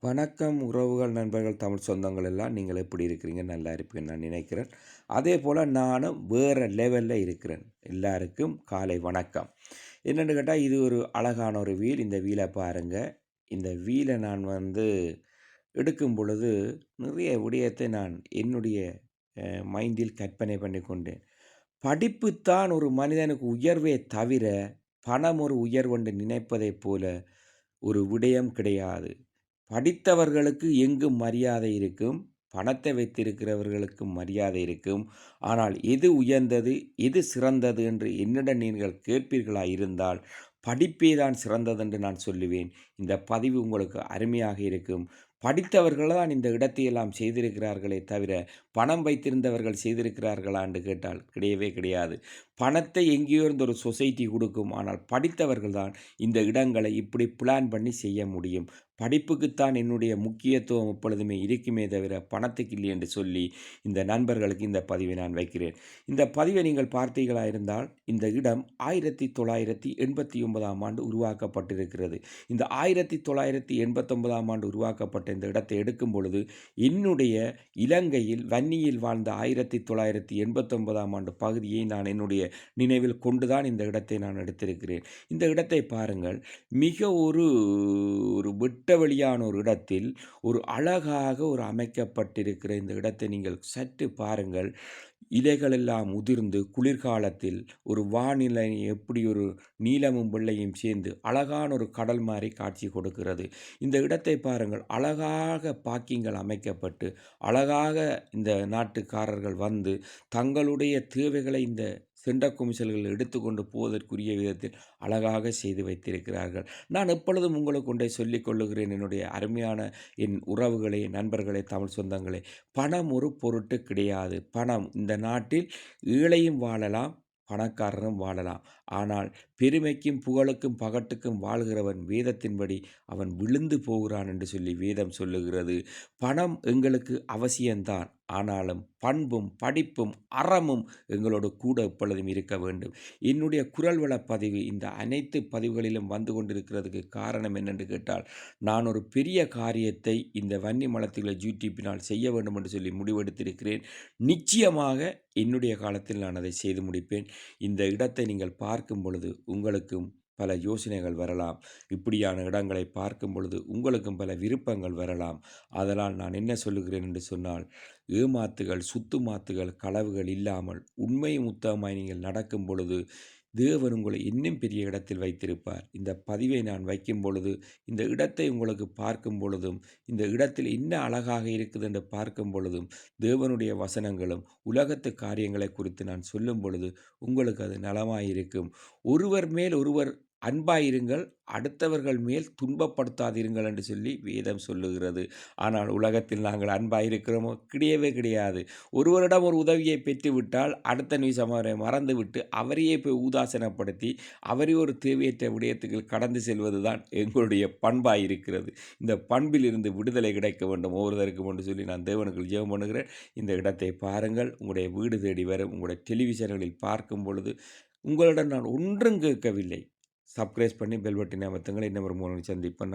வணக்கம் உறவுகள், நண்பர்கள், தமிழ் சொந்தங்கள் எல்லாம் நீங்கள் எப்படி இருக்கிறீங்க? நல்லா இருப்பீங்கன்னு நான் நினைக்கிறேன். அதே போல் நானும் வேறு லெவலில் இருக்கிறேன். எல்லாருக்கும் காலை வணக்கம். என்னென்னு கேட்டால், இது ஒரு அழகான ஒரு வீல். இந்த வீலை பாருங்கள். இந்த வீலை நான் எடுக்கும் பொழுது நிறைய விடயத்தை நான் என்னுடைய மைண்டில் கற்பனை பண்ணி கொண்டேன். படிப்புத்தான் ஒரு மனிதனுக்கு உயர்வே தவிர பணம் ஒரு உயர்வென்று நினைப்பதைப் போல ஒரு விடயம் கிடையாது. படித்தவர்களுக்கு எங்கும் மரியாதை இருக்கும். பணத்தை வைத்திருக்கிறவர்களுக்கும் மரியாதை இருக்கும். ஆனால் எது உயர்ந்தது, எது சிறந்தது என்று என்னிடம் நீங்கள் கேட்பீர்களாக இருந்தால், படிப்பே தான் சிறந்தது என்று நான் சொல்லுவேன். இந்த பதிவு உங்களுக்கு அருமையாக இருக்கும். படித்தவர்கள் தான் இந்த இடத்தையெல்லாம் செய்திருக்கிறார்களே தவிர, பணம் வைத்திருந்தவர்கள் செய்திருக்கிறார்களா என்று கேட்டால் கிடையவே கிடையாது. பணத்தை எங்கேயோ இருந்த ஒரு சொசைட்டி கொடுக்கும். ஆனால் படித்தவர்கள் தான் இந்த இடங்களை இப்படி பிளான் பண்ணி செய்ய முடியும். படிப்புக்குத்தான் என்னுடைய முக்கியத்துவம் எப்பொழுதுமே இருக்குமே தவிர பணத்துக்கு இல்லை என்று சொல்லி இந்த நண்பர்களுக்கு இந்த பதிவை நான் வைக்கிறேன். இந்த பதிவை நீங்கள் பார்த்தீர்களாக இருந்தால், இந்த இடம் 1989ஆம் ஆண்டு உருவாக்கப்பட்டிருக்கிறது. இந்த 1989ஆம் ஆண்டு உருவாக்கப்பட்ட இந்த இடத்தை எடுக்கும் பொழுது, என்னுடைய இலங்கையில் வன்னியில் வாழ்ந்த 1989ஆம் ஆண்டு பகுதியை நான் என்னுடைய நினைவில் கொண்டுதான் இந்த இடத்தை நான் எடுத்திருக்கிறேன். இந்த இடத்தை பாருங்கள். மிக ஒரு வெட்டவெளியான ஒரு இடத்தில் ஒரு அழகாக ஒரு அமைக்கப்பட்டிருக்கிற இந்த இடத்தை நீங்கள் சற்று பாருங்கள். இலைகள் எல்லாம் உதிர்ந்து குளிர்காலத்தில் ஒரு வானிலை எப்படி ஒரு நீலமும் வெள்ளையும் சேர்ந்து அழகான ஒரு கடல் மாதிரி காட்சி கொடுக்கிறது. இந்த இடத்தை பாருங்கள். அழகாக பார்க்கிங்கள் அமைக்கப்பட்டு அழகாக இந்த நாட்டுக்காரர்கள் வந்து தங்களுடைய தேவைகளை இந்த செண்ட குமிசல்கள் எடுத்துக்கொண்டு போவதற்குரிய விதத்தில் அழகாக செய்து வைத்திருக்கிறார்கள். நான் எப்பொழுதும் உங்களுக்கு ஒன்றை சொல்லிக் கொள்ளுகிறேன், என்னுடைய அருமையான என் உறவுகளே, நண்பர்களே, தமிழ் சொந்தங்களே. பணம் ஒரு பொருட்டு கிடையாது. பணம் இந்த நாட்டில் ஏழையும் வாழலாம், பணக்காரரும் வாழலாம். ஆனால் பெருமைக்கும் புகழுக்கும் பகட்டுக்கும் வாழ்கிறவன் வேதத்தின்படி அவன் விழுந்து போகிறான் என்று சொல்லி வேதம் சொல்லுகிறது. பணம் எங்களுக்கு அவசியம்தான். ஆனாலும் பண்பும் படிப்பும் அறமும் எங்களோடு கூட எப்பொழுதும் இருக்க வேண்டும். என்னுடைய குரல் வள பதிவு இந்த அனைத்து பதிவுகளிலும் வந்து கொண்டிருக்கிறதுக்கு காரணம் என்னென்று கேட்டால், நான் ஒரு பெரிய காரியத்தை இந்த வன்னி மலத்துகளை யூடியூப்பினால் செய்ய வேண்டும் என்று சொல்லி முடிவெடுத்திருக்கிறேன். நிச்சயமாக என்னுடைய காலத்தில் நான் அதை செய்து முடிப்பேன். இந்த இடத்தை நீங்கள் பார்க்கும் பொழுது உங்களுக்கும் பல யோசனைகள் வரலாம். இப்படியான இடங்களை பார்க்கும் பொழுது உங்களுக்கும் பல விருப்பங்கள் வரலாம். அதனால் நான் என்ன சொல்லுகிறேன் என்று சொன்னால், ஏமாத்துகள், சுத்துமாத்துகள், களவுகள் இல்லாமல் உண்மையும் உத்தமமாய் நீங்கள் நடக்கும் பொழுது தேவன் உங்களை இன்னும் பெரிய இடத்தில் வைத்திருப்பார். இந்த பதிவை நான் வைக்கும் பொழுது, இந்த இடத்தை உங்களுக்கு பார்க்கும் பொழுதும், இந்த இடத்தில் என்ன அழகாக இருக்குது என்று பார்க்கும் பொழுதும், தேவனுடைய வசனங்களும் உலகத்து காரியங்களை குறித்து நான் சொல்லும் பொழுது உங்களுக்கு அது நலமாயிருக்கும். ஒருவர் மேல் ஒருவர் அன்பாயிருங்கள், அடுத்தவர்கள் மேல் துன்பப்படுத்தாதிருங்கள் என்று சொல்லி வேதம் சொல்லுகிறது. ஆனால் உலகத்தில் நாங்கள் அன்பாயிருக்கிறோமோ? கிடையவே கிடையாது. ஒருவரிடம் ஒரு உதவியை பெற்றுவிட்டால் அடுத்த நிமிஷம் அவரை மறந்துவிட்டு அவரையே போய் உதாசனப்படுத்தி அவரை ஒரு தேவையற்ற விடயத்துக்கு கடந்து செல்வது தான் எங்களுடைய பண்பாயிருக்கிறது. இந்த பண்பில் இருந்து விடுதலை கிடைக்க வேண்டும் ஒவ்வொருவருக்கும் என்று சொல்லி நான் தேவனுக்கு ஜெபம் பண்ணுகிறேன். இந்த இடத்தை பாருங்கள். உங்களுடைய வீடு தேடி வரும். உங்களுடைய டெலிவிஷன்களில் பார்க்கும் பொழுது உங்களிடம் நான் ஒன்றும் கேட்கவில்லை. சப்ஸ்கிரைப் பண்ணி பெல் பட்டனை அமர்த்துங்கள். இன்னும் ஒரு 3 சந்திப்பேன்.